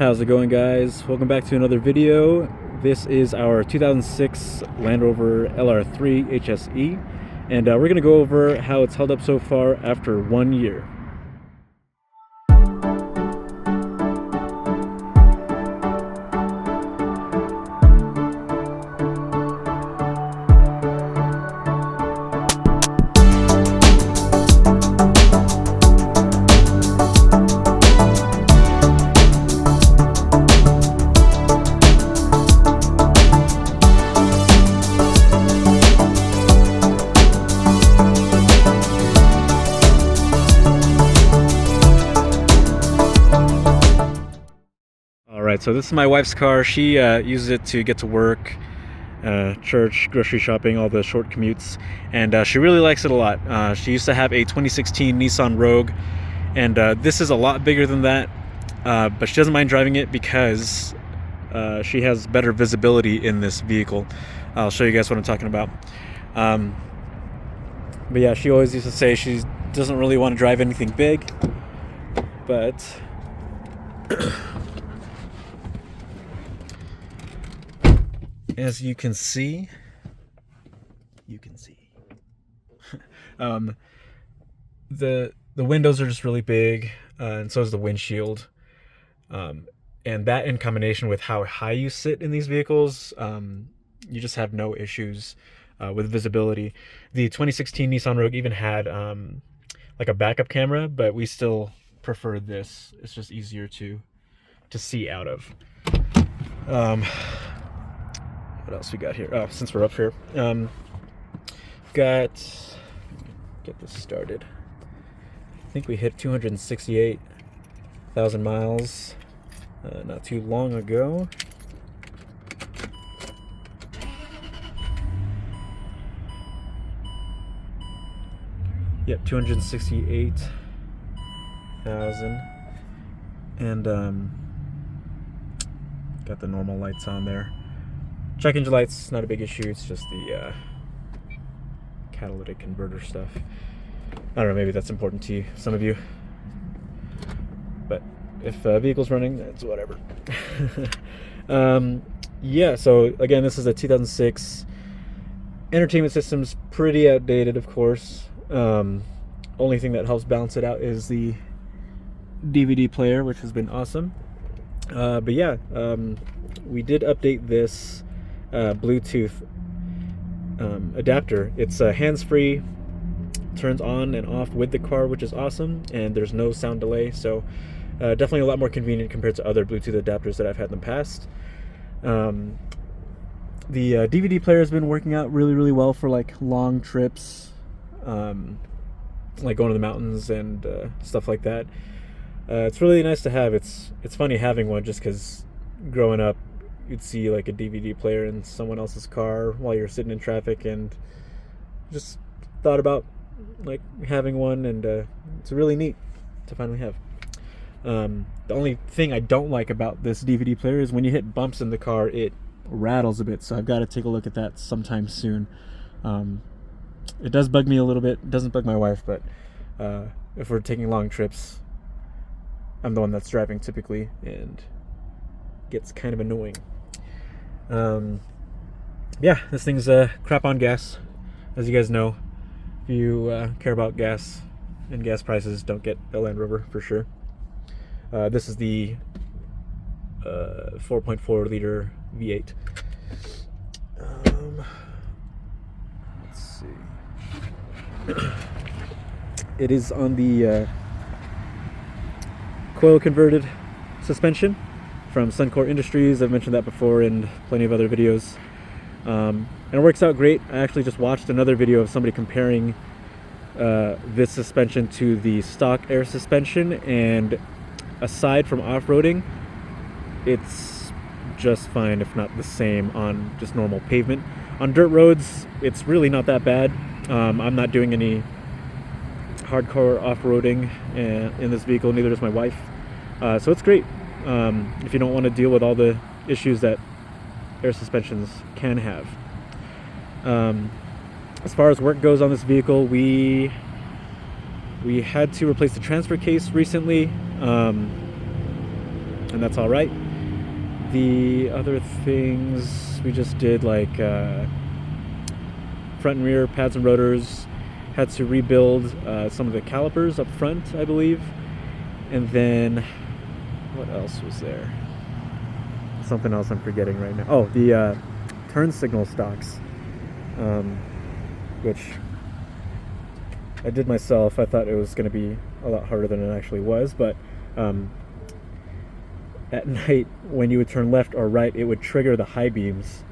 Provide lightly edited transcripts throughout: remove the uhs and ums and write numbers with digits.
How's it going, guys? Welcome back to another video. This is our 2006 Land Rover LR3 HSE, and we're going to go over how it's held up so far after 1 year. Alright, so this is my wife's car. She uses it to get to work, church, grocery shopping, all the short commutes, and she really likes it a lot. She used to have a 2016 Nissan Rogue, and this is a lot bigger than that, but she doesn't mind driving it because she has better visibility in this vehicle. I'll show you guys what I'm talking about. But yeah, she always used to say she doesn't really want to drive anything big, but as you can see, the windows are just really big, and so is the windshield. And that, in combination with how high you sit in these vehicles, you just have no issues with visibility. The 2016 Nissan Rogue even had like a backup camera, but we still prefer this. It's just easier to see out of. What else we got here? Oh, since we're up here, get this started. I think we hit 268,000 miles not too long ago. Yep, 268,000, and got the normal lights on there. Check engine lights, not a big issue. It's just the catalytic converter stuff. I don't know, maybe that's important to some of you. But if vehicle's running, that's whatever. Yeah, so again, this is a 2006. Entertainment system's pretty outdated, of course. Only thing that helps balance it out is the DVD player, which has been awesome. But yeah, we did update this Bluetooth adapter. It's hands-free, turns on and off with the car, which is awesome, and there's no sound delay, so definitely a lot more convenient compared to other Bluetooth adapters that I've had in the past. The DVD player has been working out really well for like long trips, like going to the mountains and stuff like that. It's really nice to have. It's funny having one, just because growing up you'd see like a DVD player in someone else's car while you're sitting in traffic, and just thought about like having one, and it's really neat to finally have. The only thing I don't like about this DVD player is when you hit bumps in the car, it rattles a bit, so I've got to take a look at that sometime soon. It does bug me a little bit. It doesn't bug my wife, but if we're taking long trips, I'm the one that's driving typically, and gets kind of annoying. Yeah, this thing's crap on gas, as you guys know. If you care about gas and gas prices, don't get a Land Rover for sure. This is the 4.4 liter V8. Let's see. It is on the coil converted suspension from Suncor Industries. I've mentioned that before in plenty of other videos, and it works out great. I actually just watched another video of somebody comparing this suspension to the stock air suspension, and aside from off-roading, it's just fine, if not the same, on just normal pavement. On dirt roads, it's really not that bad. I'm not doing any hardcore off-roading in this vehicle, neither does my wife, so it's great. If you don't want to deal with all the issues that air suspensions can have. As far as work goes on this vehicle, we had to replace the transfer case recently. and that's all right. The other things we just did, like front and rear pads and rotors, had to rebuild some of the calipers up front, I believe. And then what else was there? Something else I'm forgetting right now. Oh, the turn signal stocks, which I did myself. I thought it was going to be a lot harder than it actually was, but at night when you would turn left or right, it would trigger the high beams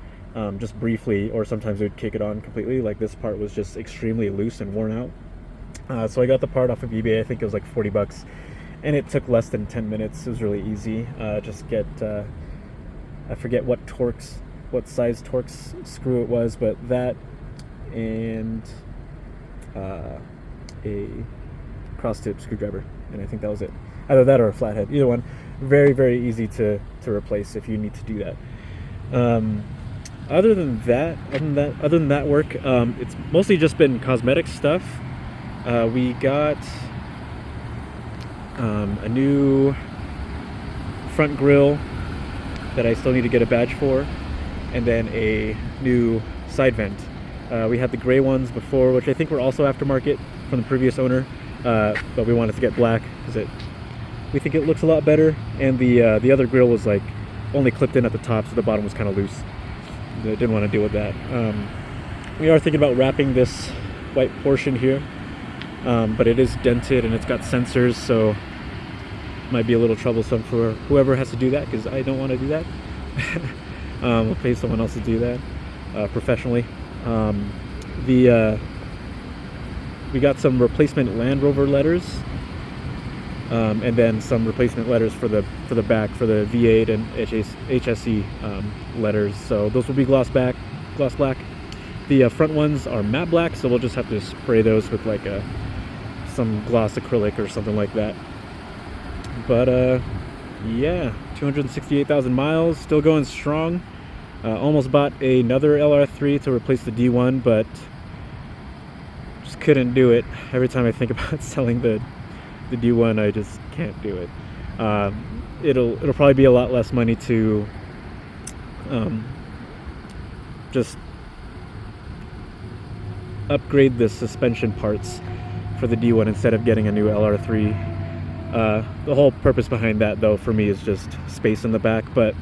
just briefly, or sometimes it would kick it on completely. Like this part was just extremely loose and worn out. So I got the part off of eBay. I think it was like $40, and it took less than 10 minutes. It was really easy. Just get I forget what size Torx screw it was, but that and a cross tip screwdriver, and I think that was it. Either that or a flathead, either one. Very, very easy to replace if you need to do that. Other than that work, it's mostly just been cosmetic stuff. We got a new front grille that I still need to get a badge for, and then a new side vent. We had the gray ones before, which I think were also aftermarket from the previous owner, but we wanted to get black because we think it looks a lot better. And the other grille was like only clipped in at the top, so the bottom was kind of loose. I didn't want to deal with that. We are thinking about wrapping this white portion here, but it is dented and it's got sensors, so it might be a little troublesome for whoever has to do that, because I don't want to do that. We'll pay someone else to do that professionally. We got some replacement Land Rover letters, and then some replacement letters for the back for the V8 and HSE letters. So those will be gloss black. The front ones are matte black, so we'll just have to spray those with like some gloss acrylic or something like that. But yeah, 268,000 miles, still going strong. Almost bought another LR3 to replace the D1, but just couldn't do it. Every time I think about selling the D1, I just can't do it. It'll probably be a lot less money to just upgrade the suspension parts for the D1 instead of getting a new LR3. The whole purpose behind that, though, for me is just space in the back, but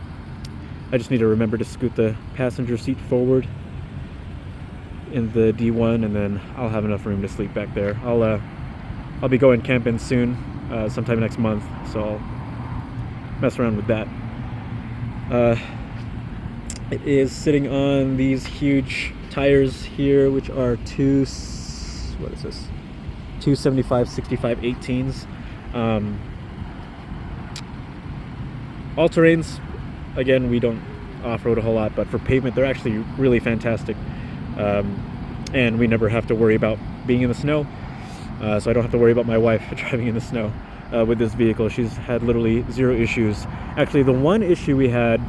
I just need to remember to scoot the passenger seat forward in the D1, and then I'll have enough room to sleep back there. I'll be going camping soon, sometime next month, so I'll mess around with that. It is sitting on these huge tires here, which are 275 65 18s. All terrains, again, we don't off-road a whole lot, but for pavement they're actually really fantastic, and we never have to worry about being in the snow, so I don't have to worry about my wife driving in the snow with this vehicle. She's had literally zero issues. Actually, the one issue we had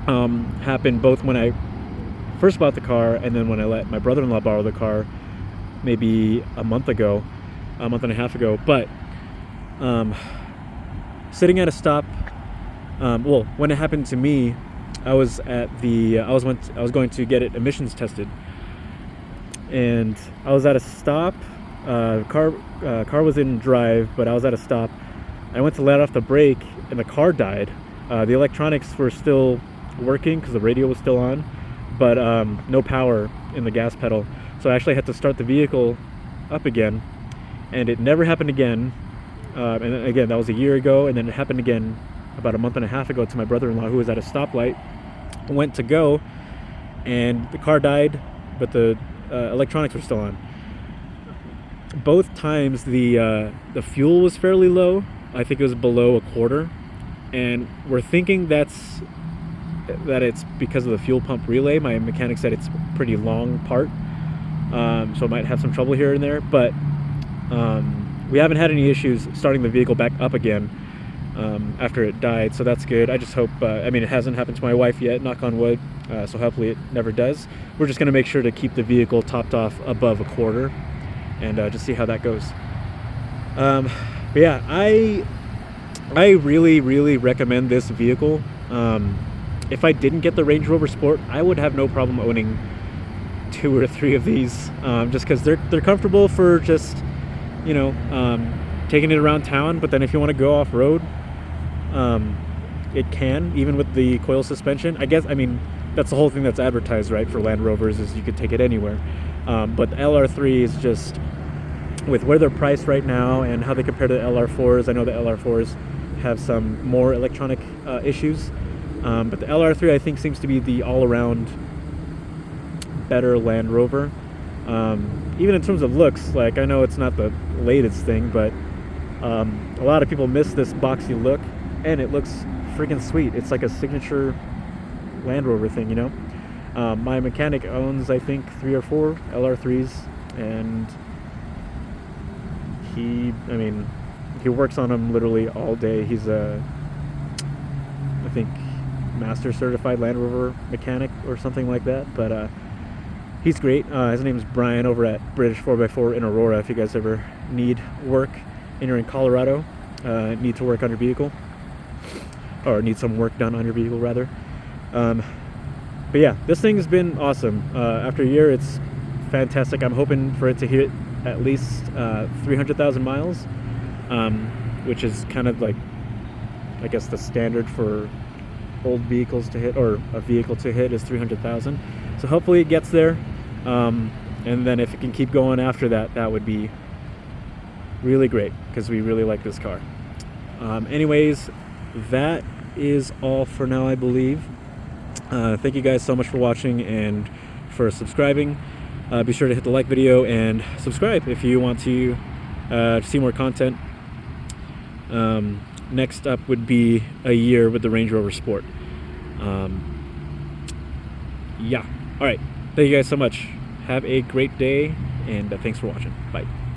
happened both when I first bought the car and then when I let my brother-in-law borrow the car maybe a month and a half ago. But sitting at a stop, well, when it happened to me, I was at I was going to get it emissions tested, and I was at a stop. Car was in drive, but I was at a stop. I went to let off the brake, and the car died. The electronics were still working because the radio was still on, but no power in the gas pedal. So I actually had to start the vehicle up again, and it never happened again. And then, again, that was a year ago, and then it happened again about a month and a half ago to my brother-in-law, who was at a stoplight, went to go, and the car died, but the electronics were still on. Both times the fuel was fairly low. I think it was below a quarter, and we're thinking that it's because of the fuel pump relay. My mechanic said it's a pretty long part, so I might have some trouble here and there, but we haven't had any issues starting the vehicle back up again after it died, so that's good. I just hope, I mean, it hasn't happened to my wife yet, knock on wood, so hopefully it never does. We're just going to make sure to keep the vehicle topped off above a quarter and just see how that goes. But yeah, I really recommend this vehicle. If I didn't get the Range Rover Sport, I would have no problem owning 2 or 3 of these, just because they're comfortable for just, you know, taking it around town. But then if you want to go off road, it can, even with the coil suspension. I mean, that's the whole thing that's advertised, right, for Land Rovers, is you could take it anywhere. But the LR3 is just, with where they're priced right now and how they compare to the LR4s. I know the LR4s have some more electronic issues, but the LR3 I think seems to be the all-around better Land Rover. Even in terms of looks, like, I know it's not the latest thing, but a lot of people miss this boxy look, and it looks freaking sweet. It's like a signature Land Rover thing, you know. My mechanic owns, I think, 3 or 4 LR3s, and he works on them literally all day. He's a, I think, master certified Land Rover mechanic or something like that, but he's great. His name is Brian, over at British 4x4 in Aurora. If you guys ever need work and you're in Colorado, need to work on your vehicle, or need some work done on your vehicle rather. But yeah, this thing's been awesome. After a year, it's fantastic. I'm hoping for it to hit at least 300,000 miles, which is kind of like, I guess, the standard for old vehicles to hit, or a vehicle to hit, is 300,000. So hopefully it gets there, and then if it can keep going after that, that would be really great, because we really like this car. Anyways, that is all for now, I believe. Thank you guys so much for watching and for subscribing. Be sure to hit the like video and subscribe if you want to see more content. Next up would be a year with the Range Rover Sport. Yeah. All right. Thank you guys so much. Have a great day, and thanks for watching. Bye.